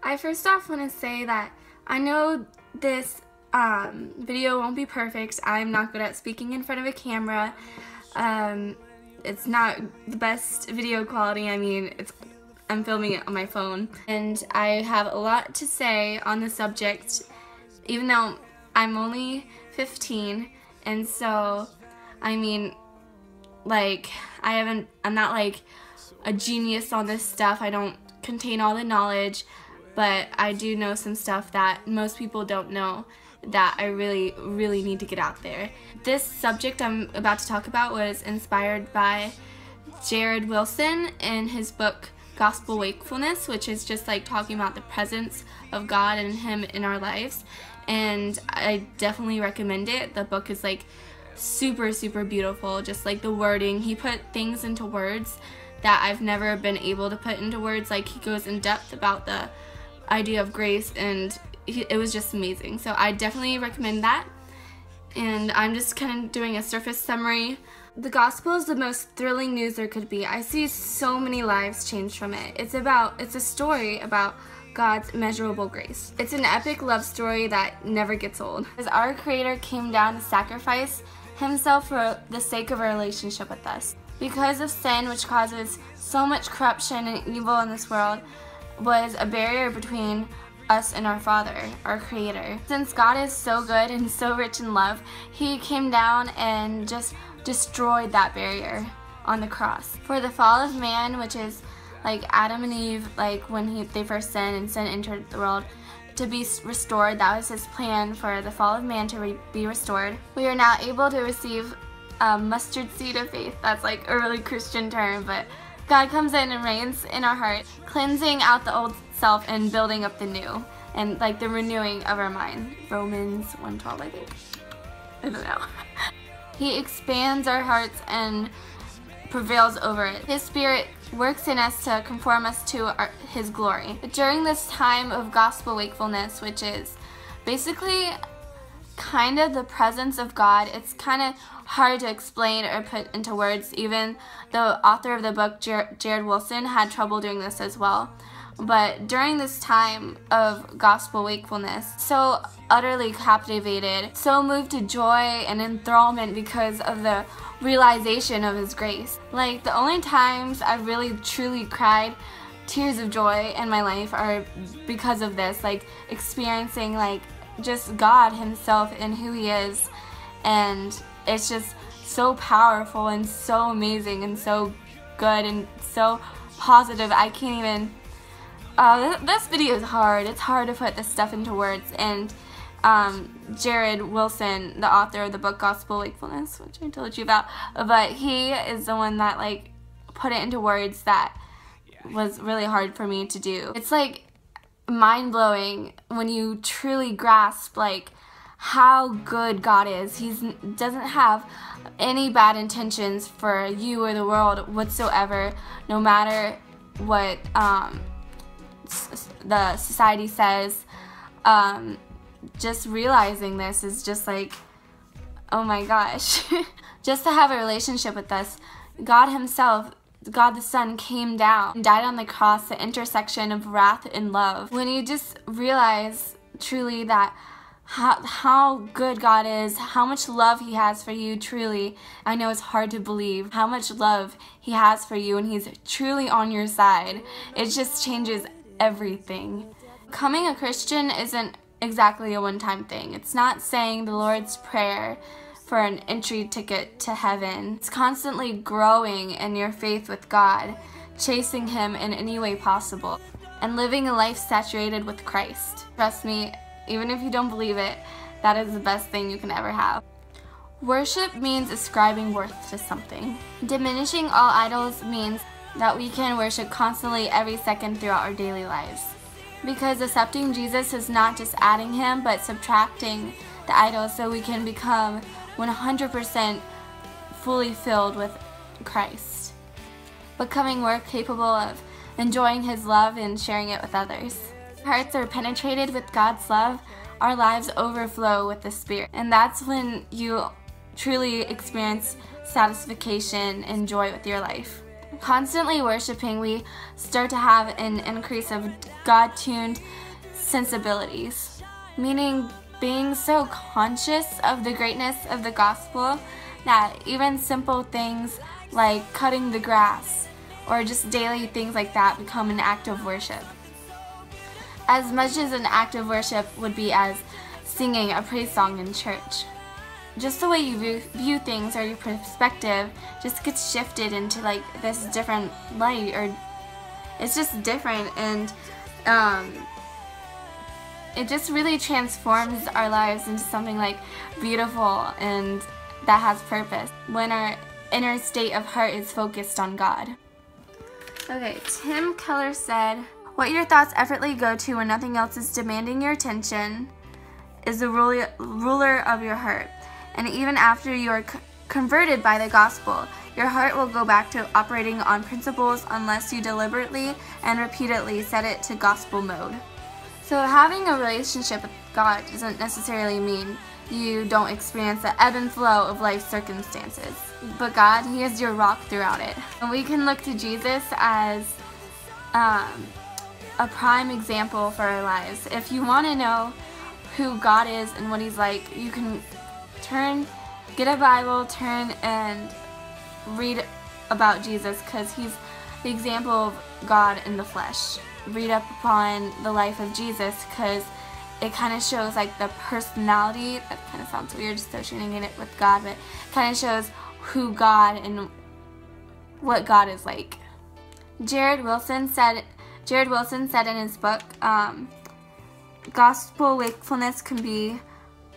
I first off want to say that I know this video won't be perfect. I'm not good at speaking in front of a camera. It's not the best video quality. I mean, I'm filming it on my phone. And I have a lot to say on the subject, even though I'm only 15. And so, I mean, like, I'm not like a genius on this stuff. I don't contain all the knowledge, but I do know some stuff that most people don't know that I really, really need to get out there. This subject I'm about to talk about was inspired by Jared Wilson in his book Gospel Wakefulness, which is just like talking about the presence of God and Him in our lives, and I definitely recommend it. The book is like super, super beautiful, just like the wording. He put things into words that I've never been able to put into words. Like, he goes in depth about the idea of grace, and it was just amazing. So I definitely recommend that. And I'm just kind of doing a surface summary. The gospel is the most thrilling news there could be. I see so many lives changed from it. It's a story about God's immeasurable grace. It's an epic love story that never gets old. As our Creator came down to sacrifice Himself for the sake of a relationship with us. Because of sin, which causes so much corruption and evil in this world, was a barrier between us and our Father, our Creator. Since God is so good and so rich in love, He came down and just destroyed that barrier on the cross. For the fall of man, which is like Adam and Eve, like when they first sinned and sin entered the world, to be restored, that was His plan for the fall of man to be restored. We are now able to receive a mustard seed of faith. That's like a really Christian term, but God comes in and reigns in our heart, cleansing out the old self and building up the new, and like the renewing of our mind. Romans 1:12, I think. I don't know. He expands our hearts and prevails over it. His Spirit works in us to conform us to His glory. But during this time of gospel wakefulness, which is basically kind of the presence of God, it's kind of hard to explain or put into words. Even the author of the book, Jared Wilson, had trouble doing this as well. But during this time of gospel wakefulness, so utterly captivated, so moved to joy and enthrallment because of the realization of His grace. Like, the only times I've really truly cried tears of joy in my life are because of this, like experiencing like just God Himself and who He is, and it's just so powerful and so amazing and so good and so positive. I can't even this video is hard. It's hard to put this stuff into words. And Jared Wilson, the author of the book Gospel Wakefulness, which I told you about, but he is the one that like put it into words that was really hard for me to do. It's like mind-blowing when you truly grasp like how good God is. He doesn't have any bad intentions for you or the world whatsoever, no matter what the society says. Just realizing this is just like, oh my gosh. Just to have a relationship with us, God Himself, God the Son, came down and died on the cross, the intersection of wrath and love. When you just realize truly that how good God is, how much love He has for you, truly, I know it's hard to believe how much love He has for you, and He's truly on your side. It just changes everything. Becoming a Christian isn't exactly a one-time thing. It's not saying the Lord's Prayer for an entry ticket to heaven. It's constantly growing in your faith with God, chasing Him in any way possible, and living a life saturated with Christ. Trust me, even if you don't believe it, that is the best thing you can ever have. Worship means ascribing worth to something. Diminishing all idols means that we can worship constantly every second throughout our daily lives. Because accepting Jesus is not just adding Him, but subtracting the idols so we can become 100% fully filled with Christ. Becoming more capable of enjoying His love and sharing it with others. Hearts are penetrated with God's love, our lives overflow with the Spirit. And that's when you truly experience satisfaction and joy with your life. Constantly worshiping, we start to have an increase of God-tuned sensibilities, meaning being so conscious of the greatness of the gospel that even simple things like cutting the grass or just daily things like that become an act of worship. As much as an act of worship would be as singing a praise song in church. Just the way you view things or your perspective just gets shifted into like this different light, or it's just different, and it just really transforms our lives into something like beautiful and that has purpose when our inner state of heart is focused on God. Okay, Tim Keller said, "What your thoughts effortlessly go to when nothing else is demanding your attention is the ruler of your heart. And even after you are converted by the gospel, your heart will go back to operating on principles unless you deliberately and repeatedly set it to gospel mode." So having a relationship with God doesn't necessarily mean you don't experience the ebb and flow of life circumstances. But God, He is your rock throughout it. And we can look to Jesus as a prime example for our lives. If you want to know who God is and what He's like, you can get a Bible, turn and read about Jesus, because He's the example of God in the flesh. Read up upon the life of Jesus, because it kind of shows like the personality. That kind of sounds weird, associating it with God, but it kind of shows who God and what God is like. Jared Wilson said in his book, gospel wakefulness can be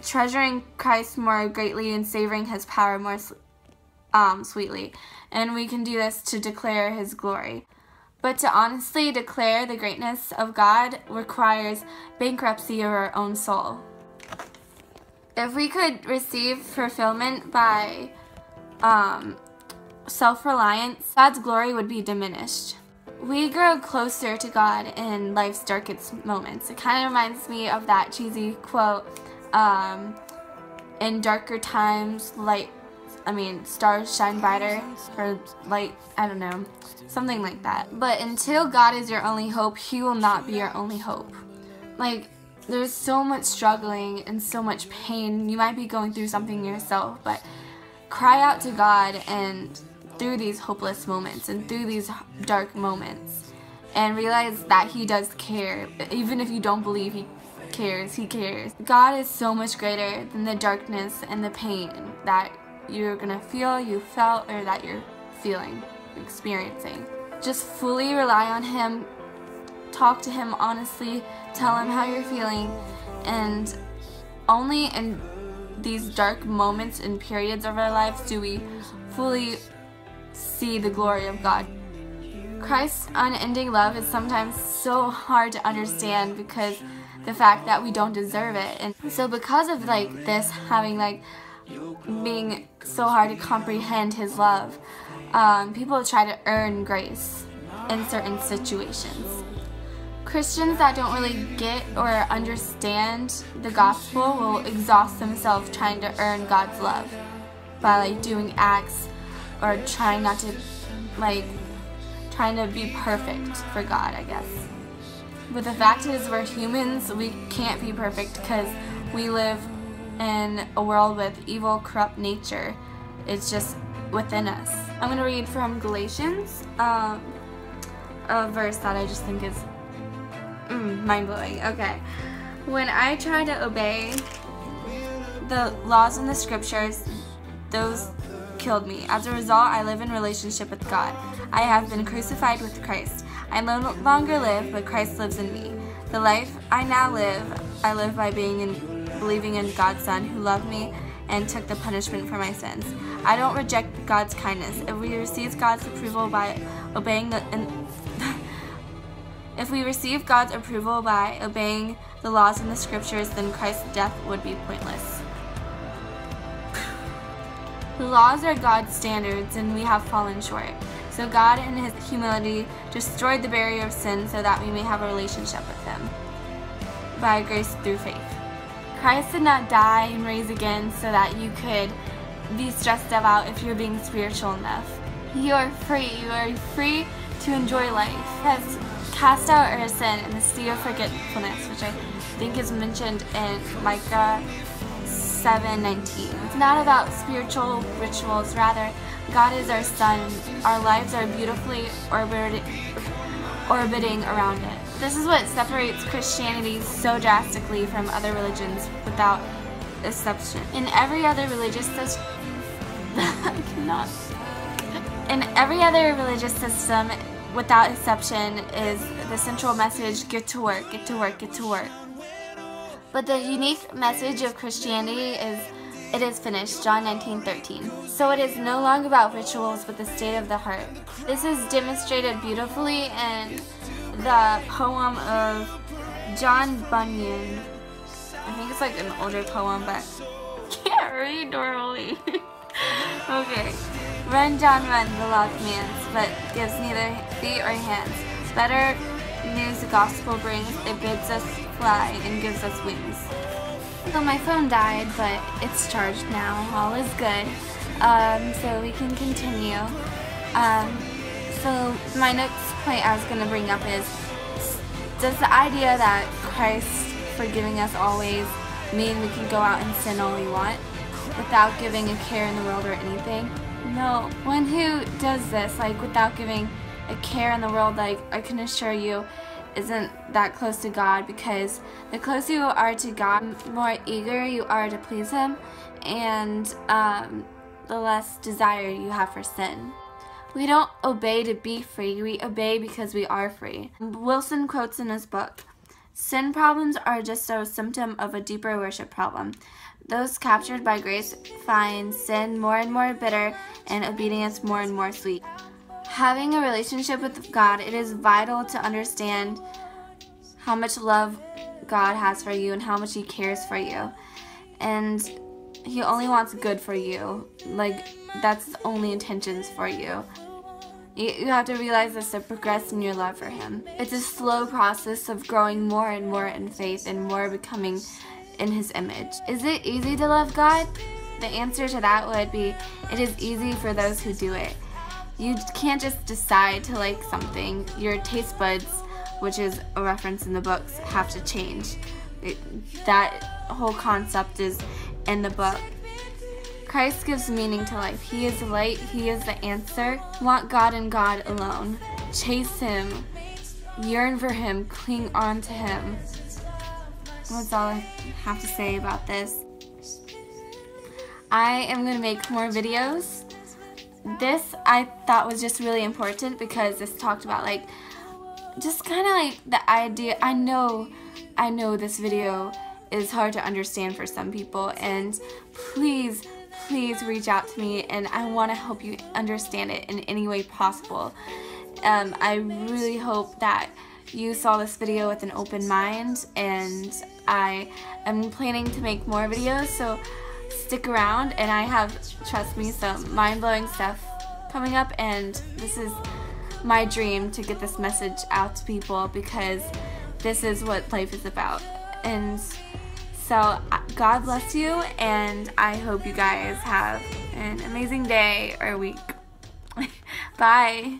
treasuring Christ more greatly and savoring His power more sweetly, and we can do this to declare His glory. But to honestly declare the greatness of God requires bankruptcy of our own soul. If we could receive fulfillment by self-reliance, God's glory would be diminished. We grow closer to God in life's darkest moments. It kind of reminds me of that cheesy quote, in darker times, stars shine brighter, or light, I don't know, something like that. But until God is your only hope, He will not be your only hope. Like, there's so much struggling and so much pain. You might be going through something yourself, but cry out to God and through these hopeless moments and through these dark moments, and realize that He does care. Even if you don't believe He cares, He cares. God is so much greater than the darkness and the pain that you're gonna feel, you felt, or that you're feeling, experiencing. Just fully rely on Him, talk to Him honestly, tell Him how you're feeling, and only in these dark moments and periods of our lives do we fully see the glory of God. Christ's unending love is sometimes so hard to understand because the fact that we don't deserve it. And so because of this being so hard to comprehend His love, people try to earn grace in certain situations. Christians that don't really get or understand the gospel will exhaust themselves trying to earn God's love by doing acts or trying to be perfect for God, I guess. But the fact is, we're humans, we can't be perfect because we live in a world with evil, corrupt nature. It's just within us. I'm going to read from Galatians, a verse that I just think is mind-blowing. Okay. When I try to obey the laws in the scriptures, those killed me. As a result, I live in relationship with God. I have been crucified with Christ. I no longer live, but Christ lives in me. The life I now live, I live by believing in God's Son, who loved me and took the punishment for my sins. I don't reject God's kindness. If we receive God's approval by obeying the laws in the scriptures, then Christ's death would be pointless. The laws are God's standards, and we have fallen short. So God, in His humility, destroyed the barrier of sin so that we may have a relationship with Him by grace through faith. Christ did not die and raise again so that you could be stressed about if you're being spiritual enough. You are free. You are free to enjoy life. Has cast out our sin in the sea of forgetfulness, which I think is mentioned in Micah 7:19. It's not about spiritual rituals. Rather, God is our sun. Our lives are beautifully orbiting around it. This is what separates Christianity so drastically from other religions without exception. In every other religious system, without exception, is the central message: get to work, get to work, get to work. But the unique message of Christianity is, it is finished, John 19:13. So it is no longer about rituals, but the state of the heart. This is demonstrated beautifully in the poem of John Bunyan. I think it's like an older poem, but I can't read normally. Okay. Run, John, run, the law commands, but gives neither feet or hands. Better news the gospel brings, it bids us fly and gives us wings. So my phone died, but it's charged now. All is good. So we can continue. So my next point I was going to bring up is, does the idea that Christ forgiving us always mean we can go out and sin all we want without giving a care in the world or anything? No. One who does this, like without giving a care in the world, like I can assure you, isn't that close to God, because the closer you are to God, the more eager you are to please Him, and the less desire you have for sin. We don't obey to be free, we obey because we are free. Wilson quotes in his book, "Sin problems are just a symptom of a deeper worship problem. Those captured by grace find sin more and more bitter and obedience more and more sweet." Having a relationship with God, it is vital to understand how much love God has for you and how much He cares for you. And He only wants good for you. Like, that's His only intentions for you. You have to realize this to progress in your love for Him. It's a slow process of growing more and more in faith and more becoming in His image. Is it easy to love God? The answer to that would be, it is easy for those who do it. You can't just decide to like something. Your taste buds, which is a reference in the books, have to change. That whole concept is in the book. Christ gives meaning to life. He is the light. He is the answer. Want God and God alone. Chase Him. Yearn for Him. Cling on to Him. That's all I have to say about this. I am going to make more videos. This I thought was just really important because this talked about like just kind of like the idea. I know this video is hard to understand for some people, and please reach out to me, and I want to help you understand it in any way possible. I really hope that you saw this video with an open mind, and I am planning to make more videos, so stick around. And I have, trust me, some mind-blowing stuff coming up, and this is my dream to get this message out to people, because this is what life is about. And so God bless you, and I hope you guys have an amazing day or week. Bye.